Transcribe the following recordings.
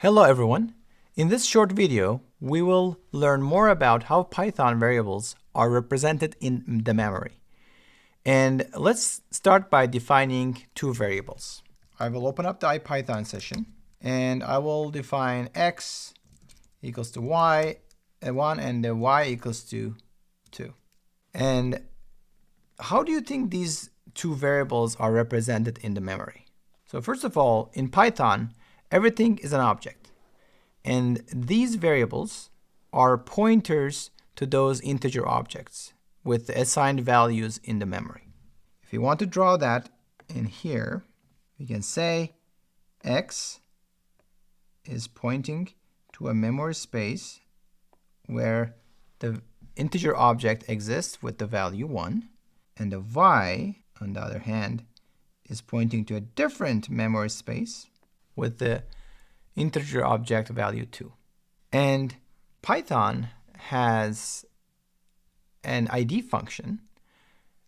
Hello everyone. In this short video, we will learn more about how Python variables are represented in the memory. And let's start by defining two variables. I will open up the IPython session and I will define x equals to y, 1, and the y equals to 2. And how do you think these two variables are represented in the memory? So first of all, in Python, everything is an object. And these variables are pointers to those integer objects with the assigned values in the memory. If you want to draw that in here, we can say x is pointing to a memory space where the integer object exists with the value 1, and the y, on the other hand, is pointing to a different memory space with the integer object value 2. And Python has an ID function.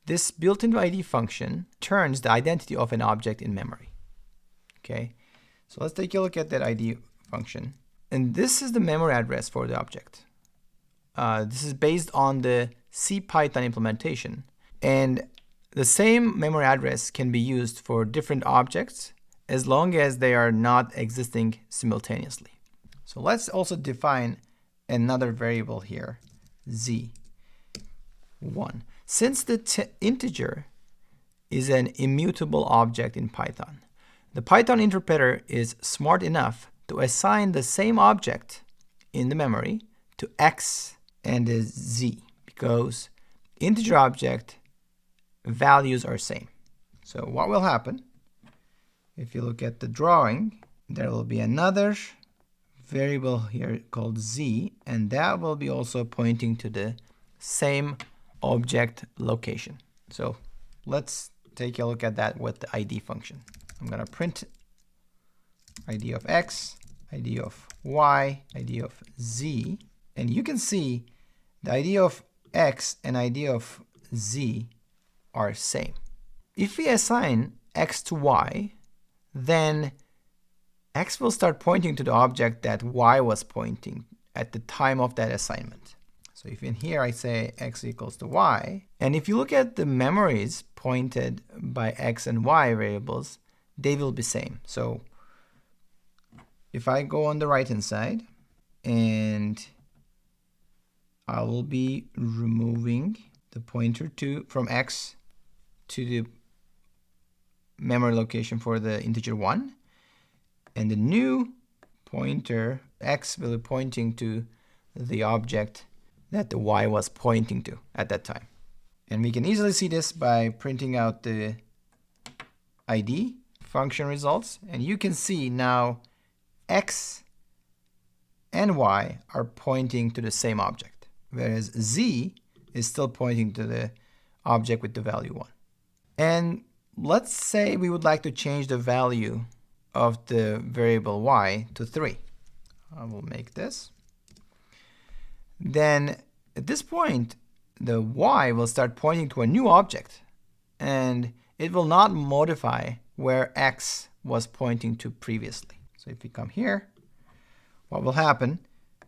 This built-in ID function turns the identity of an object in memory. Okay, so let's take a look at that ID function. And this is the memory address for the object. This is based on the CPython implementation. And the same memory address can be used for different objects as long as they are not existing simultaneously. So let's also define another variable here, z1. Since the integer is an immutable object in Python, the Python interpreter is smart enough to assign the same object in the memory to x and z, because integer object values are same. So what will happen? If you look at the drawing, there will be another variable here called z, and that will be also pointing to the same object location. So let's take a look at that with the ID function. I'm going to print ID of x, ID of y, ID of z, and you can see the ID of x and ID of z are same. If we assign x to y, then x will start pointing to the object that y was pointing at the time of that assignment. So if in here I say x equals to y, and if you look at the memories pointed by x and y variables, they will be same. So if I go on the right hand side, and I will be removing the pointer from x to the memory location for the integer 1, and the new pointer x will be pointing to the object that the y was pointing to at that time. And we can easily see this by printing out the ID function results, and you can see now x and y are pointing to the same object, whereas z is still pointing to the object with the value 1. And let's say we would like to change the value of the variable y to 3. I will make this. Then at this point, the y will start pointing to a new object, and it will not modify where x was pointing to previously. So if we come here, what will happen?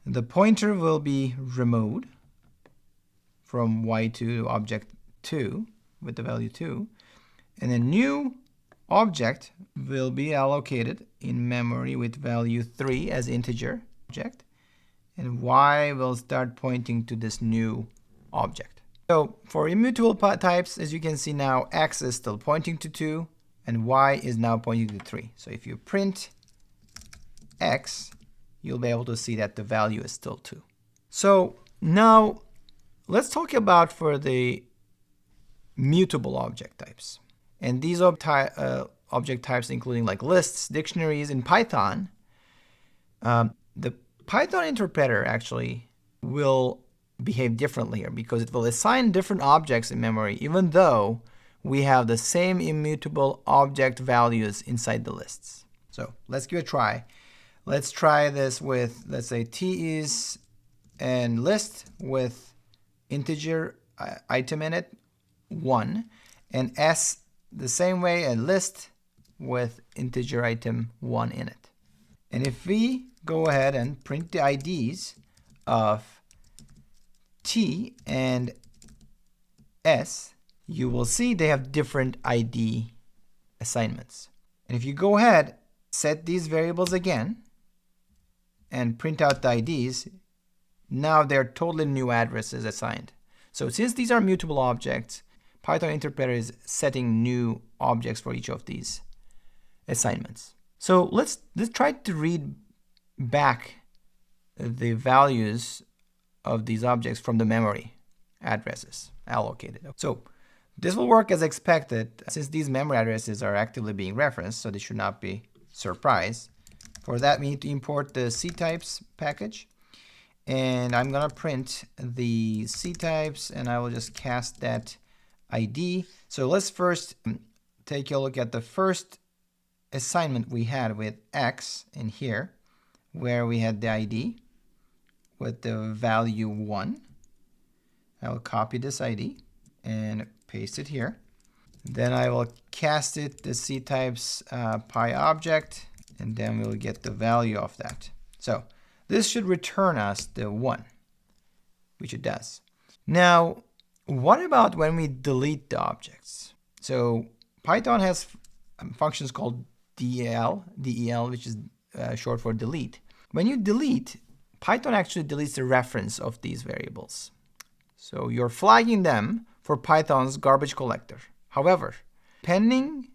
The pointer will be removed from y to object 2 with the value 2. And a new object will be allocated in memory with value 3 as integer object. And y will start pointing to this new object. So for immutable types, as you can see now, x is still pointing to 2, and y is now pointing to 3. So if you print x, you'll be able to see that the value is still 2. So now let's talk about for the mutable object types. And these object types including like lists, dictionaries in Python, the Python interpreter actually will behave differently here because it will assign different objects in memory even though we have the same immutable object values inside the lists. So let's give it a try. Let's try this with, let's say, t is an list with integer item in it, 1, and s the same way, a list with integer item 1 in it. And if we go ahead and print the IDs of T and S, you will see they have different ID assignments. And if you go ahead, set these variables again, and print out the IDs, now they're totally new addresses assigned. So since these are mutable objects, Python interpreter is setting new objects for each of these assignments. So let's try to read back the values of these objects from the memory addresses allocated. So this will work as expected since these memory addresses are actively being referenced, so this should not be surprise. For that, we need to import the ctypes package. And I'm going to print the ctypes, and I will just cast that ID. So let's first take a look at the first assignment we had with X in here, where we had the ID with the value 1. I will copy this ID and paste it here. Then I will cast it the ctypes pi object, and then we'll get the value of that. So this should return us the 1, which it does. Now, what about when we delete the objects? So Python has functions called del, which is short for delete. When you delete, Python actually deletes the reference of these variables. So you're flagging them for Python's garbage collector. However, depending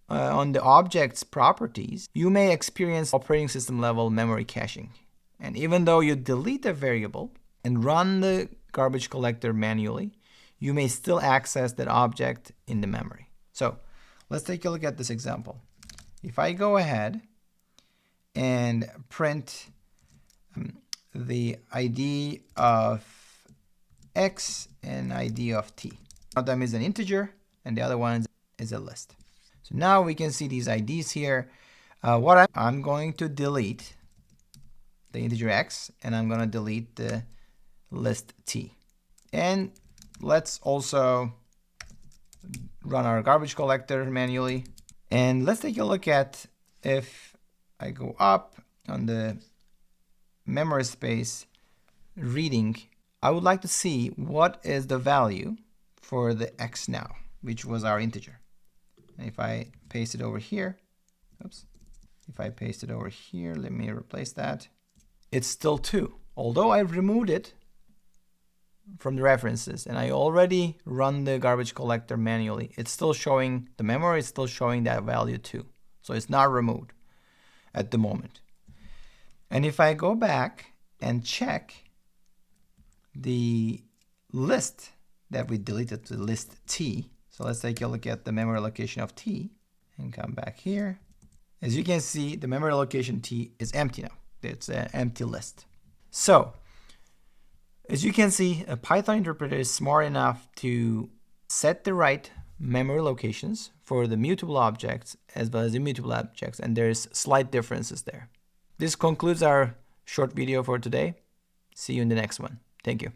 on the object's properties, you may experience operating system level memory caching. And even though you delete a variable and run the garbage collector manually, you may still access that object in the memory. So let's take a look at this example. If I go ahead and print the ID of X and ID of T. One of them is an integer and the other one is a list. So now we can see these IDs here. I'm going to delete the integer X, and I'm going to delete the list T. And let's also run our garbage collector manually. And let's take a look at if I go up on the memory space reading, I would like to see what is the value for the X now, which was our integer. And if I paste it over here, if I paste it over here, let me replace that. It's still 2. Although I removed it from the references and I already run the garbage collector manually, it's still showing, the memory is still showing that value 2. So it's not removed at the moment. And if I go back and check the list that we deleted, the list T, so let's take a look at the memory allocation of T and come back here. As you can see, the memory allocation T is empty now. It's an empty list. So, as you can see, a Python interpreter is smart enough to set the right memory locations for the mutable objects as well as immutable objects, and there's slight differences there. This concludes our short video for today. See you in the next one. Thank you.